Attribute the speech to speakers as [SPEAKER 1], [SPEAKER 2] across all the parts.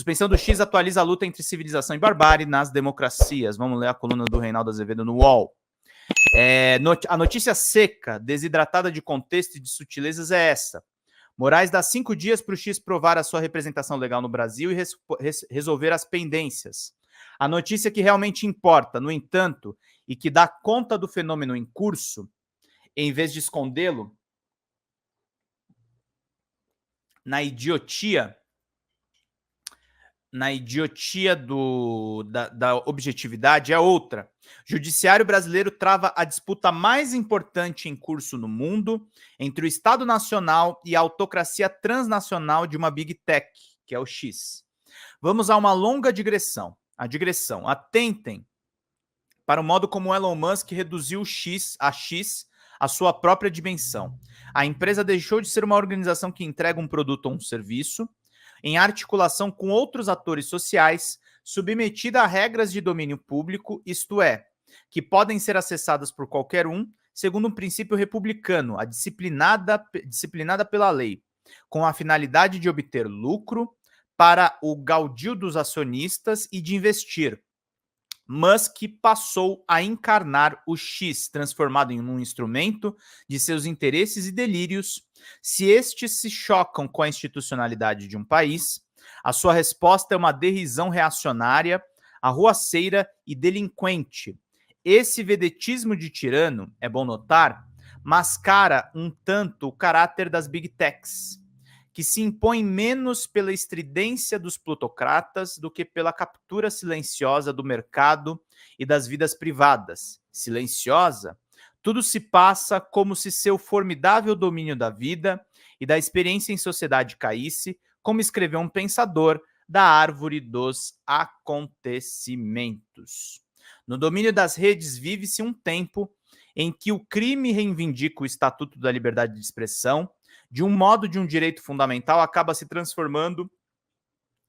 [SPEAKER 1] Suspensão do X atualiza a luta entre civilização e barbárie nas democracias. Vamos ler a coluna do Reinaldo Azevedo no UOL. A notícia seca, desidratada de contexto e de sutilezas é essa. Moraes dá 5 dias para o X provar a sua representação legal no Brasil e resolver as pendências. A notícia que realmente importa, no entanto, e que dá conta do fenômeno em curso, em vez de escondê-lo na idiotia da objetividade, é outra. Judiciário brasileiro trava a disputa mais importante em curso no mundo entre o Estado Nacional e a autocracia transnacional de uma Big Tech, que é o X. Vamos a uma longa digressão. Atentem para o modo como Elon Musk reduziu a X à sua própria dimensão. A empresa deixou de ser uma organização que entrega um produto ou um serviço, em articulação com outros atores sociais, submetida a regras de domínio público, isto é, que podem ser acessadas por qualquer um, segundo um princípio republicano, disciplinada pela lei, com a finalidade de obter lucro para o gaudil dos acionistas e de investir. Musk passou a encarnar o X, transformado em um instrumento de seus interesses e delírios. Se estes se chocam com a institucionalidade de um país, a sua resposta é uma derrisão reacionária, arruaceira e delinquente. Esse vedetismo de tirano, é bom notar, mascara um tanto o caráter das Big Techs, que se impõe menos pela estridência dos plutocratas do que pela captura silenciosa do mercado e das vidas privadas. Silenciosa, tudo se passa como se seu formidável domínio da vida e da experiência em sociedade caísse, como escreveu um pensador, da árvore dos acontecimentos. No domínio das redes vive-se um tempo em que o crime reivindica o Estatuto da Liberdade de Expressão, de um modo de um direito fundamental, acaba se transformando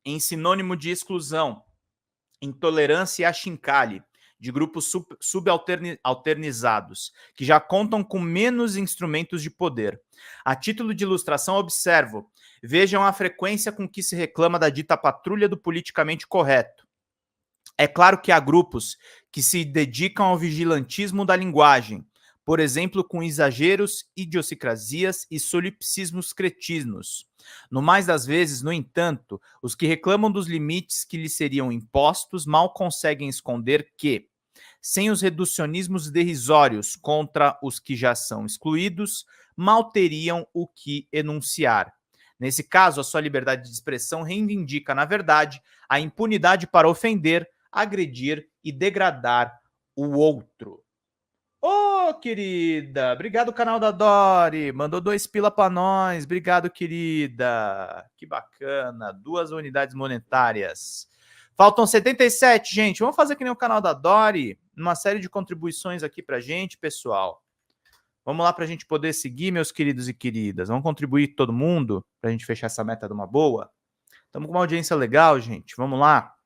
[SPEAKER 1] em sinônimo de exclusão, intolerância e achincalhe de grupos subalternizados, que já contam com menos instrumentos de poder. A título de ilustração, observo, vejam a frequência com que se reclama da dita patrulha do politicamente correto. É claro que há grupos que se dedicam ao vigilantismo da linguagem, por exemplo, com exageros, idiosincrasias e solipsismos cretinos. No mais das vezes, no entanto, os que reclamam dos limites que lhes seriam impostos mal conseguem esconder que, sem os reducionismos derrisórios contra os que já são excluídos, mal teriam o que enunciar. Nesse caso, a sua liberdade de expressão reivindica, na verdade, a impunidade para ofender, agredir e degradar o outro. Ô, querida, obrigado, canal da Dori, mandou 2 pila pra nós, obrigado, querida, que bacana, 2 unidades monetárias. Faltam 77, gente, vamos fazer que nem o canal da Dori, uma série de contribuições aqui pra gente, pessoal. Vamos lá pra gente poder seguir, meus queridos e queridas, vamos contribuir todo mundo pra gente fechar essa meta de uma boa. Estamos com uma audiência legal, gente, vamos lá.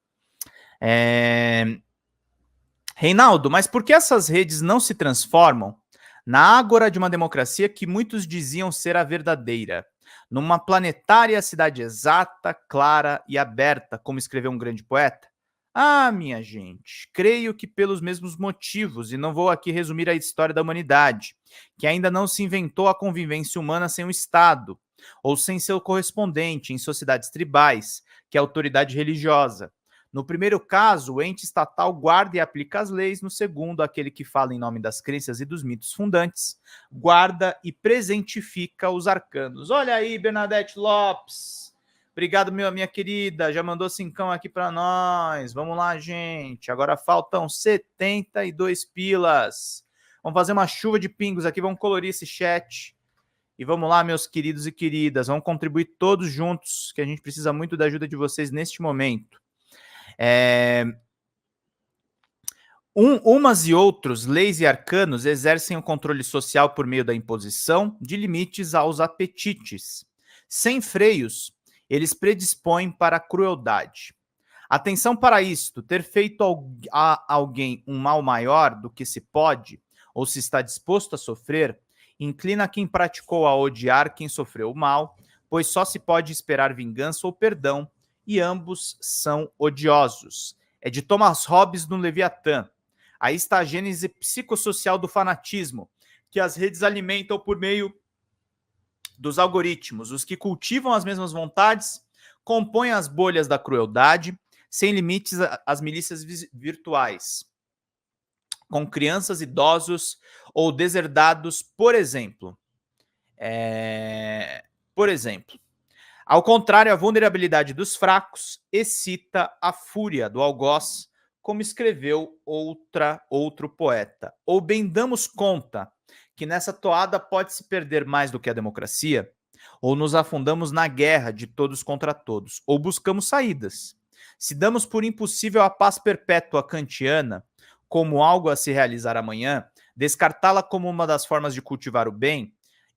[SPEAKER 1] Reinaldo, mas por que essas redes não se transformam na ágora de uma democracia que muitos diziam ser a verdadeira? Numa planetária cidade exata, clara e aberta, como escreveu um grande poeta? Ah, minha gente, creio que pelos mesmos motivos, e não vou aqui resumir a história da humanidade, que ainda não se inventou a convivência humana sem o Estado, ou sem seu correspondente em sociedades tribais, que é a autoridade religiosa. No primeiro caso, o ente estatal guarda e aplica as leis. No segundo, aquele que fala em nome das crenças e dos mitos fundantes, guarda e presentifica os arcanos. Olha aí, Bernadette Lopes. Obrigado, minha querida. Já mandou 5 aqui para nós. Vamos lá, gente. Agora faltam 72 pilas. Vamos fazer uma chuva de pingos aqui. Vamos colorir esse chat. E vamos lá, meus queridos e queridas. Vamos contribuir todos juntos, que a gente precisa muito da ajuda de vocês neste momento. Umas e outros, leis e arcanos, exercem o controle social por meio da imposição de limites aos apetites. Sem freios, eles predispõem para a crueldade. Atenção para isto: ter feito a alguém um mal maior do que se pode, ou se está disposto a sofrer, inclina quem praticou a odiar quem sofreu o mal, pois só se pode esperar vingança ou perdão, e ambos são odiosos. É de Thomas Hobbes no Leviatã. Aí está a gênese psicossocial do fanatismo, que as redes alimentam por meio dos algoritmos. Os que cultivam as mesmas vontades compõem as bolhas da crueldade, sem limites às milícias virtuais, com crianças, idosos ou deserdados, por exemplo. Ao contrário, a vulnerabilidade dos fracos excita a fúria do algoz, como escreveu outro poeta. Ou bem damos conta que nessa toada pode-se perder mais do que a democracia, ou nos afundamos na guerra de todos contra todos, ou buscamos saídas. Se damos por impossível a paz perpétua kantiana, como algo a se realizar amanhã, descartá-la como uma das formas de cultivar o bem,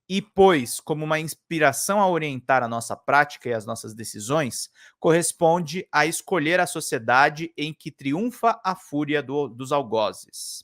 [SPEAKER 1] e, pois, como uma inspiração a orientar a nossa prática e as nossas decisões, corresponde a escolher a sociedade em que triunfa a fúria dos algozes.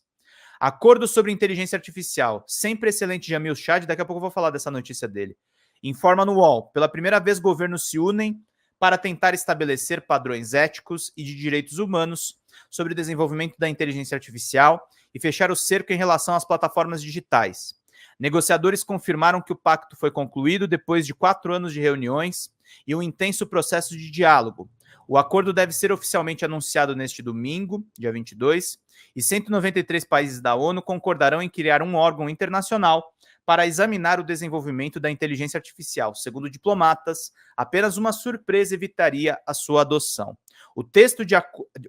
[SPEAKER 1] Acordo sobre inteligência artificial. Sempre excelente, Jamil Chad. Daqui a pouco eu vou falar dessa notícia dele. Informa no UOL. Pela primeira vez, governos se unem para tentar estabelecer padrões éticos e de direitos humanos sobre o desenvolvimento da inteligência artificial e fechar o cerco em relação às plataformas digitais. Negociadores confirmaram que o pacto foi concluído depois de 4 anos de reuniões e um intenso processo de diálogo. O acordo deve ser oficialmente anunciado neste domingo, dia 22, e 193 países da ONU concordarão em criar um órgão internacional para examinar o desenvolvimento da inteligência artificial. Segundo diplomatas, apenas uma surpresa evitaria a sua adoção. O texto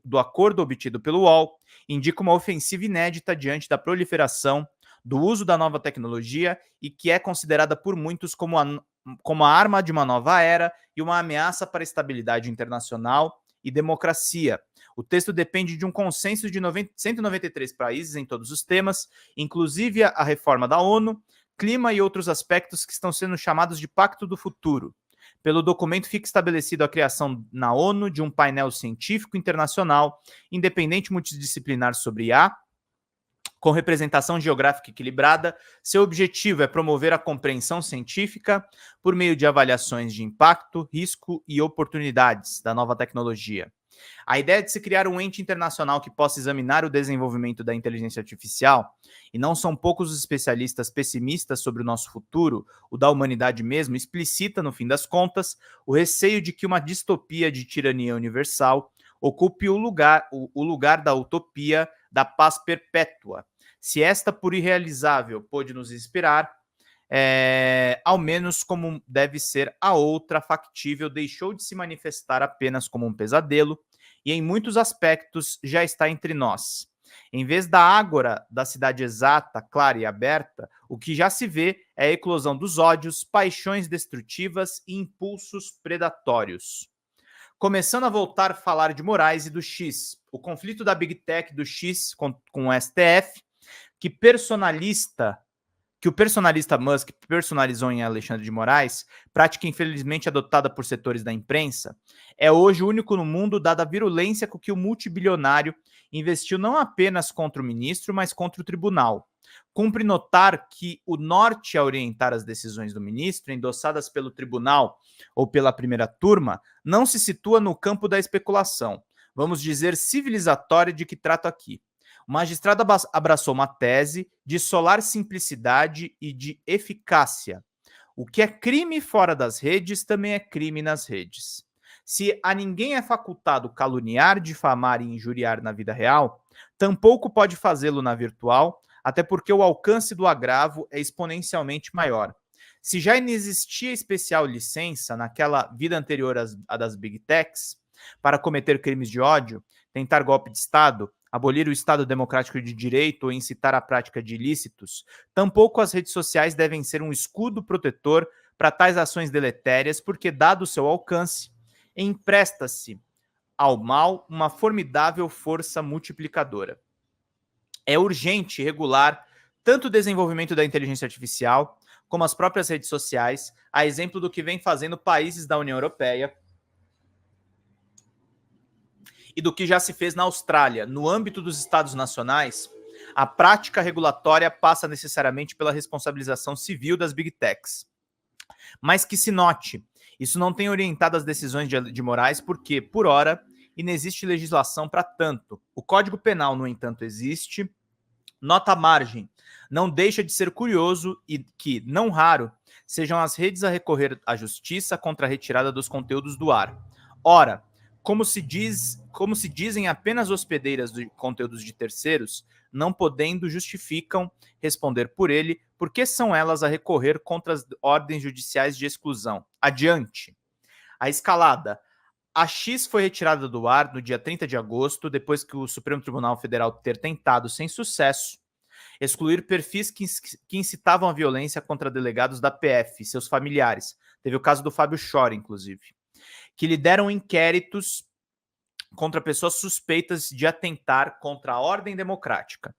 [SPEAKER 1] do acordo obtido pelo UOL indica uma ofensiva inédita diante da proliferação do uso da nova tecnologia e que é considerada por muitos como a arma de uma nova era e uma ameaça para a estabilidade internacional e democracia. O texto depende de um consenso de 193 países em todos os temas, inclusive a reforma da ONU, clima e outros aspectos que estão sendo chamados de Pacto do Futuro. Pelo documento fica estabelecido a criação na ONU de um painel científico internacional, independente multidisciplinar sobre IA, com representação geográfica equilibrada. Seu objetivo é promover a compreensão científica por meio de avaliações de impacto, risco e oportunidades da nova tecnologia. A ideia de se criar um ente internacional que possa examinar o desenvolvimento da inteligência artificial, e não são poucos os especialistas pessimistas sobre o nosso futuro, o da humanidade mesmo, explicita, no fim das contas, o receio de que uma distopia de tirania universal ocupe o lugar da utopia da paz perpétua. Se esta, por irrealizável, pôde nos inspirar, ao menos como deve ser a outra factível, deixou de se manifestar apenas como um pesadelo e, em muitos aspectos, já está entre nós. Em vez da ágora da cidade exata, clara e aberta, o que já se vê é a eclosão dos ódios, paixões destrutivas e impulsos predatórios. Começando a voltar a falar de Moraes e do X, o conflito da Big Tech do X com o STF, que o personalista Musk personalizou em Alexandre de Moraes, prática infelizmente adotada por setores da imprensa, é hoje o único no mundo, dada a virulência com que o multibilionário investiu não apenas contra o ministro, mas contra o tribunal. Cumpre notar que o norte a orientar as decisões do ministro, endossadas pelo tribunal ou pela primeira turma, não se situa no campo da especulação, vamos dizer civilizatória, de que trato aqui. O magistrado abraçou uma tese de solar simplicidade e de eficácia. O que é crime fora das redes também é crime nas redes. Se a ninguém é facultado caluniar, difamar e injuriar na vida real, tampouco pode fazê-lo na virtual, até porque o alcance do agravo é exponencialmente maior. Se já inexistia especial licença naquela vida anterior à das Big Techs para cometer crimes de ódio, tentar golpe de Estado, abolir o Estado democrático de direito ou incitar a prática de ilícitos, tampouco as redes sociais devem ser um escudo protetor para tais ações deletérias, porque, dado o seu alcance, empresta-se ao mal uma formidável força multiplicadora. É urgente regular tanto o desenvolvimento da inteligência artificial como as próprias redes sociais, a exemplo do que vem fazendo países da União Europeia e do que já se fez na Austrália. No âmbito dos estados nacionais, a prática regulatória passa necessariamente pela responsabilização civil das Big Techs. Mas que se note, Isso não tem orientado as decisões de Moraes porque, por ora, inexiste legislação para tanto. O Código Penal, no entanto, existe. Nota à margem. Não deixa de ser curioso e que, não raro, sejam as redes a recorrer à justiça contra a retirada dos conteúdos do ar. Ora, como se dizem apenas hospedeiras de conteúdos de terceiros, não podendo, justificam responder por ele, porque são elas a recorrer contra as ordens judiciais de exclusão. Adiante. A escalada. A X foi retirada do ar no dia 30 de agosto, depois que o Supremo Tribunal Federal ter tentado, sem sucesso, excluir perfis que incitavam a violência contra delegados da PF e seus familiares. Teve o caso do Fábio Chora, inclusive, que lideram inquéritos contra pessoas suspeitas de atentar contra a ordem democrática.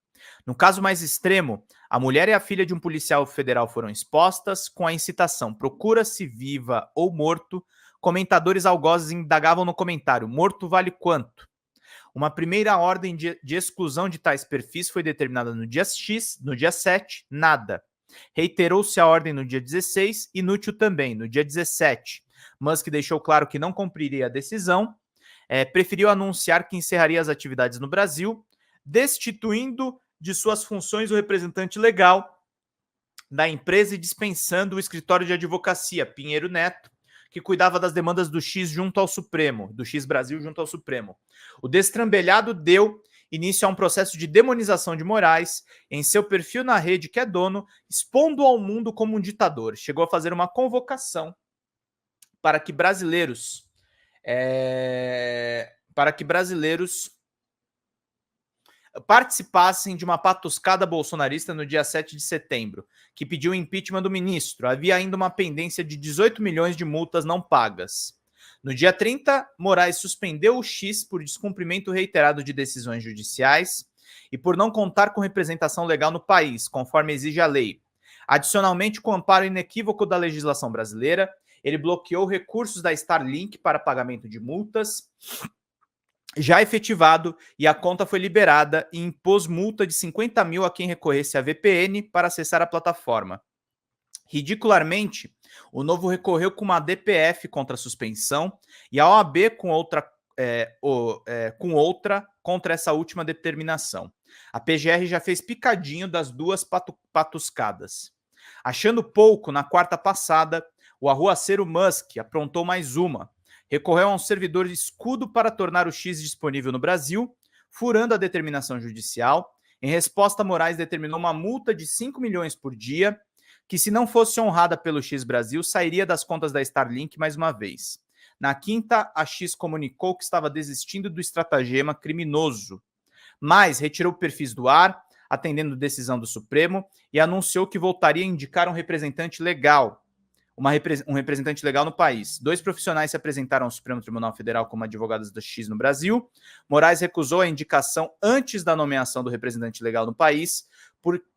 [SPEAKER 1] No caso mais extremo, a mulher e a filha de um policial federal foram expostas com a incitação procura-se viva ou morto. Comentadores algozes indagavam no comentário: morto vale quanto? Uma primeira ordem de exclusão de tais perfis foi determinada no dia X, no dia 7, nada. Reiterou-se a ordem no dia 16, inútil também, no dia 17. Musk deixou claro que não cumpriria a decisão, preferiu anunciar que encerraria as atividades no Brasil, destituindo de suas funções o representante legal da empresa e dispensando o escritório de advocacia, Pinheiro Neto, que cuidava das demandas do X junto ao Supremo, do X Brasil junto ao Supremo. O destrambelhado deu início a um processo de demonização de Moraes em seu perfil na rede que é dono, expondo ao mundo como um ditador. Chegou a fazer uma convocação para que brasileiros participassem de uma patuscada bolsonarista no dia 7 de setembro, que pediu o impeachment do ministro. Havia ainda uma pendência de 18 milhões de multas não pagas. No dia 30, Moraes suspendeu o X por descumprimento reiterado de decisões judiciais e por não contar com representação legal no país, conforme exige a lei. Adicionalmente, com amparo inequívoco da legislação brasileira, ele bloqueou recursos da Starlink para pagamento de multas já efetivado, e a conta foi liberada e impôs multa de 50 mil a quem recorresse a VPN para acessar a plataforma. Ridicularmente, o Novo recorreu com uma DPF contra a suspensão e a OAB com outra contra essa última determinação. A PGR já fez picadinho das duas patuscadas. Achando pouco, na quarta passada, o arruaceiro Musk aprontou mais uma. Recorreu a um servidor de escudo para tornar o X disponível no Brasil, furando a determinação judicial. Em resposta, Moraes determinou uma multa de 5 milhões por dia, que, se não fosse honrada pelo X Brasil, sairia das contas da Starlink mais uma vez. Na quinta, a X comunicou que estava desistindo do estratagema criminoso, mas retirou perfis do ar, atendendo decisão do Supremo, e anunciou que voltaria a indicar um representante legal, um representante legal no país. 2 profissionais se apresentaram ao Supremo Tribunal Federal como advogados da X no Brasil. Moraes recusou a indicação antes da nomeação do representante legal no país,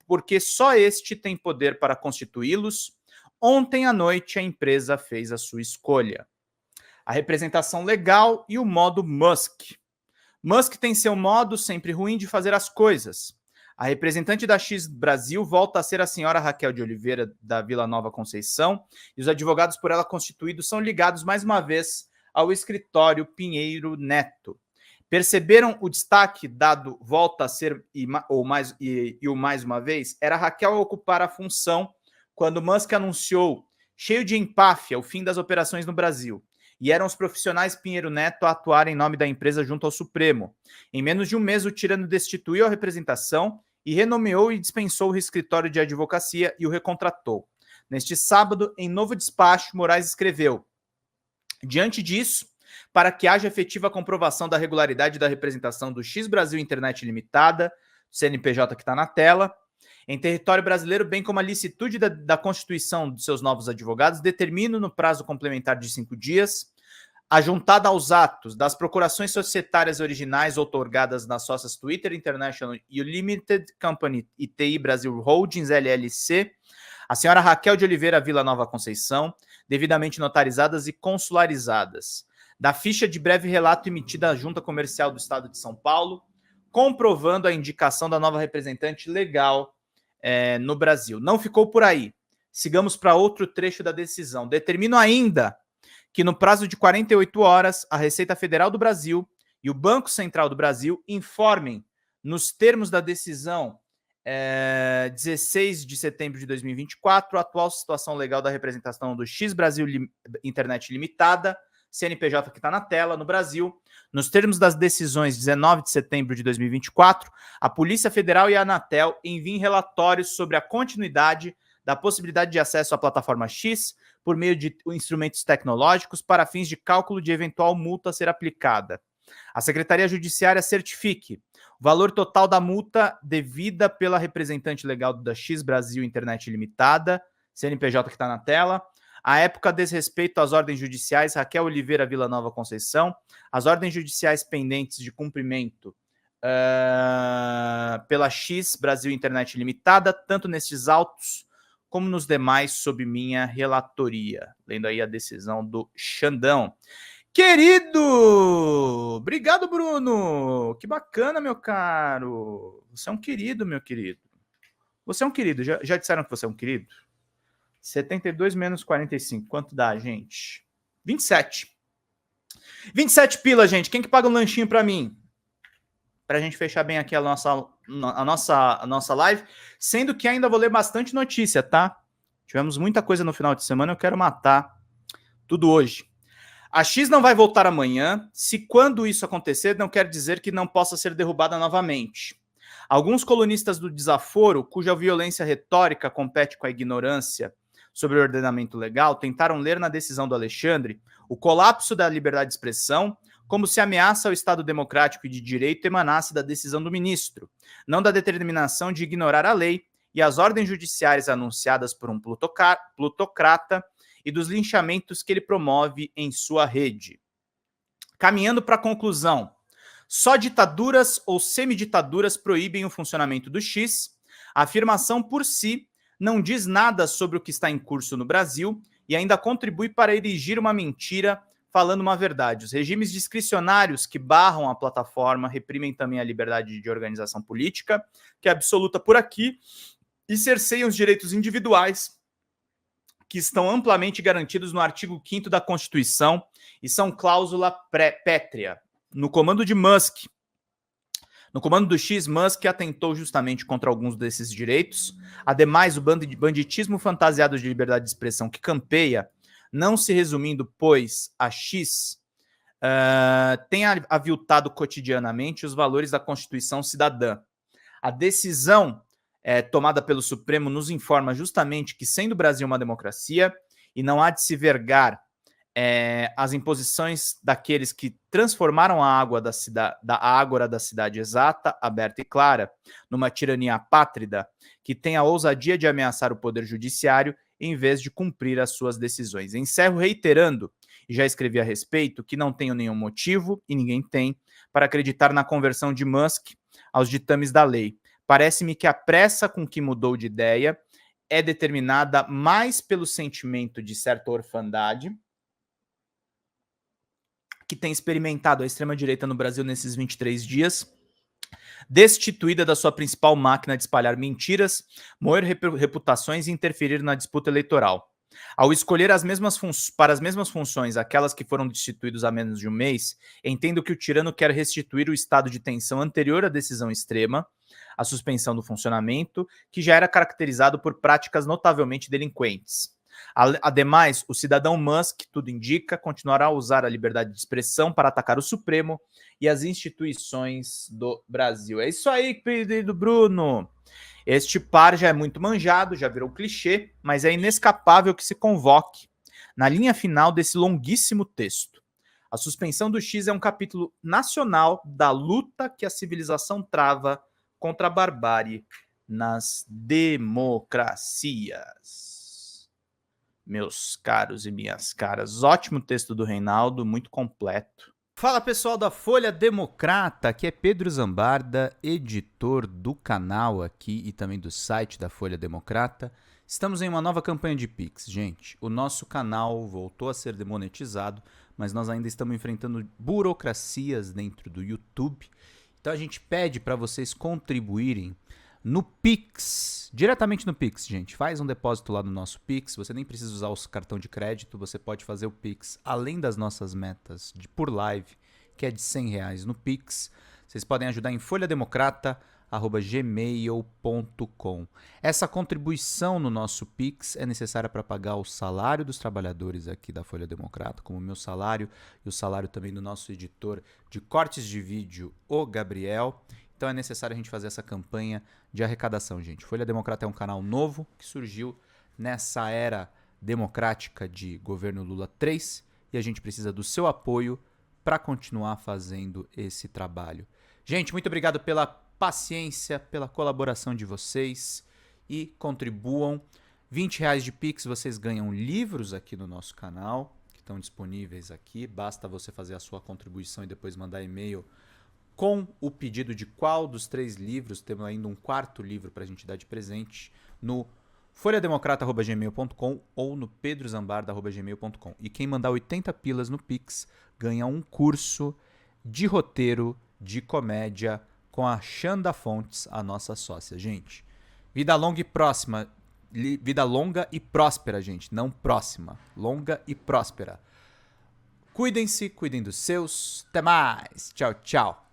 [SPEAKER 1] porque só este tem poder para constituí-los. Ontem à noite, a empresa fez a sua escolha. A representação legal e o modo Musk. Musk tem seu modo sempre ruim de fazer as coisas. A representante da X Brasil volta a ser a senhora Raquel de Oliveira, da Vila Nova Conceição, e os advogados por ela constituídos são ligados mais uma vez ao escritório Pinheiro Neto. Perceberam o destaque dado volta a ser, o mais uma vez? Era Raquel a ocupar a função quando Musk anunciou, cheio de empáfia, o fim das operações no Brasil. E eram os profissionais Pinheiro Neto a atuar em nome da empresa junto ao Supremo. Em menos de um mês, o tirano destituiu a representação e renomeou e dispensou o escritório de advocacia e o recontratou. Neste sábado, em novo despacho, Moraes escreveu: diante disso, para que haja efetiva comprovação da regularidade da representação do X Brasil Internet Limitada, CNPJ que está na tela, em território brasileiro, bem como a licitude da constituição de seus novos advogados, determino no prazo complementar de 5 dias, ajuntada aos atos das procurações societárias originais outorgadas nas sócias Twitter International e Limited Company e TI Brasil Holdings LLC, a senhora Raquel de Oliveira Vila Nova Conceição, devidamente notarizadas e consularizadas, da ficha de breve relato emitida à Junta Comercial do Estado de São Paulo, comprovando a indicação da nova representante legal no Brasil. Não ficou por aí. Sigamos para outro trecho da decisão. Determino ainda que no prazo de 48 horas, a Receita Federal do Brasil e o Banco Central do Brasil informem, nos termos da decisão 16 de setembro de 2024, a atual situação legal da representação do X Brasil Internet Limitada, CNPJ que está na tela, no Brasil. Nos termos das decisões 19 de setembro de 2024, a Polícia Federal e a Anatel enviem relatórios sobre a continuidade da possibilidade de acesso à plataforma X por meio de instrumentos tecnológicos para fins de cálculo de eventual multa a ser aplicada. A Secretaria Judiciária certifique o valor total da multa devida pela representante legal da X Brasil Internet Limitada, CNPJ que está na tela, a época desrespeito às ordens judiciais Raquel Oliveira Villanova Conceição, as ordens judiciais pendentes de cumprimento pela X Brasil Internet Limitada, tanto nestes autos como nos demais sob minha relatoria. Lendo aí a decisão do Xandão. Querido! Obrigado, Bruno! Que bacana, meu caro! Você é um querido, meu querido. Você é um querido. Já disseram que você é um querido? 72 menos 45. Quanto dá, gente? 27. 27 pila, gente. Quem que paga um lanchinho pra mim? Pra gente fechar bem aqui a nossa live. Sendo que ainda vou ler bastante notícia, tá? Tivemos muita coisa no final de semana. Eu quero matar tudo hoje. A X não vai voltar amanhã. Se quando isso acontecer, não quer dizer que não possa ser derrubada novamente. Alguns colunistas do desaforo, cuja violência retórica compete com a ignorância sobre o ordenamento legal, tentaram ler na decisão do Alexandre o colapso da liberdade de expressão como se a ameaça ao Estado democrático e de direito emanasse da decisão do ministro, não da determinação de ignorar a lei e as ordens judiciais anunciadas por um plutocrata e dos linchamentos que ele promove em sua rede. Caminhando para a conclusão, só ditaduras ou semiditaduras proíbem o funcionamento do X. A afirmação por si não diz nada sobre o que está em curso no Brasil e ainda contribui para erigir uma mentira falando uma verdade. Os regimes discricionários que barram a plataforma reprimem também a liberdade de organização política, que é absoluta por aqui, e cerceiam os direitos individuais que estão amplamente garantidos no artigo 5º da Constituição e são cláusula pétrea. No comando de Musk, no comando do X, Musk atentou justamente contra alguns desses direitos. Ademais, o banditismo fantasiado de liberdade de expressão que campeia, não se resumindo, pois a X tem aviltado cotidianamente os valores da Constituição cidadã. A decisão tomada pelo Supremo nos informa justamente que, sendo o Brasil uma democracia, e não há de se vergar as imposições daqueles que transformaram a ágora da cidade exata, aberta e clara, numa tirania apátrida, que tem a ousadia de ameaçar o poder judiciário em vez de cumprir as suas decisões. Encerro reiterando, e já escrevi a respeito, que não tenho nenhum motivo, e ninguém tem, para acreditar na conversão de Musk aos ditames da lei. Parece-me que a pressa com que mudou de ideia é determinada mais pelo sentimento de certa orfandade que tem experimentado a extrema-direita no Brasil nesses 23 dias, destituída da sua principal máquina de espalhar mentiras, moer reputações e interferir na disputa eleitoral. Ao escolher para as mesmas funções aquelas que foram destituídos há menos de um mês, entendo que o tirano quer restituir o estado de tensão anterior à decisão extrema, a suspensão do funcionamento, que já era caracterizado por práticas notavelmente delinquentes. Ademais, o cidadão Musk, tudo indica, continuará a usar a liberdade de expressão para atacar o Supremo e as instituições do Brasil. É isso aí, querido Bruno. Este par já é muito manjado, já virou clichê, mas é inescapável que se convoque na linha final desse longuíssimo texto. A suspensão do X é um capítulo nacional da luta que a civilização trava contra a barbárie nas democracias. Meus caros e minhas caras, ótimo texto do Reinaldo, muito completo. Fala pessoal da Folha Democrata, aqui é Pedro Zambarda, editor do canal aqui e também do site da Folha Democrata. Estamos em uma nova campanha de Pix, gente. O nosso canal voltou a ser demonetizado, mas nós ainda estamos enfrentando burocracias dentro do YouTube. Então a gente pede para vocês contribuírem no Pix, diretamente no Pix, gente. Faz um depósito lá no nosso Pix, você nem precisa usar o cartão de crédito, você pode fazer o Pix além das nossas metas por live, que é de R$100 no Pix. Vocês podem ajudar em folhademocrata@gmail.com. Essa contribuição no nosso Pix é necessária para pagar o salário dos trabalhadores aqui da Folha Democrata, como o meu salário e o salário também do nosso editor de cortes de vídeo, o Gabriel. Então é necessário a gente fazer essa campanha de arrecadação, gente. Folha Democrata é um canal novo que surgiu nessa era democrática de governo Lula 3 e a gente precisa do seu apoio para continuar fazendo esse trabalho. Gente, muito obrigado pela paciência, pela colaboração de vocês e contribuam. R$20 de Pix, vocês ganham livros aqui no nosso canal, que estão disponíveis aqui. Basta você fazer a sua contribuição e depois mandar e-mail com o pedido de qual dos 3 livros, temos ainda um 4º livro para a gente dar de presente, no folhademocrata@gmail.com ou no pedrozambarda@gmail.com. E quem mandar 80 pilas no Pix ganha um curso de roteiro de comédia com a Xanda Fontes, a nossa sócia. Gente, vida longa e próxima. Vida longa e próspera, gente. Não próxima. Longa e próspera. Cuidem-se, cuidem dos seus. Até mais. Tchau, tchau.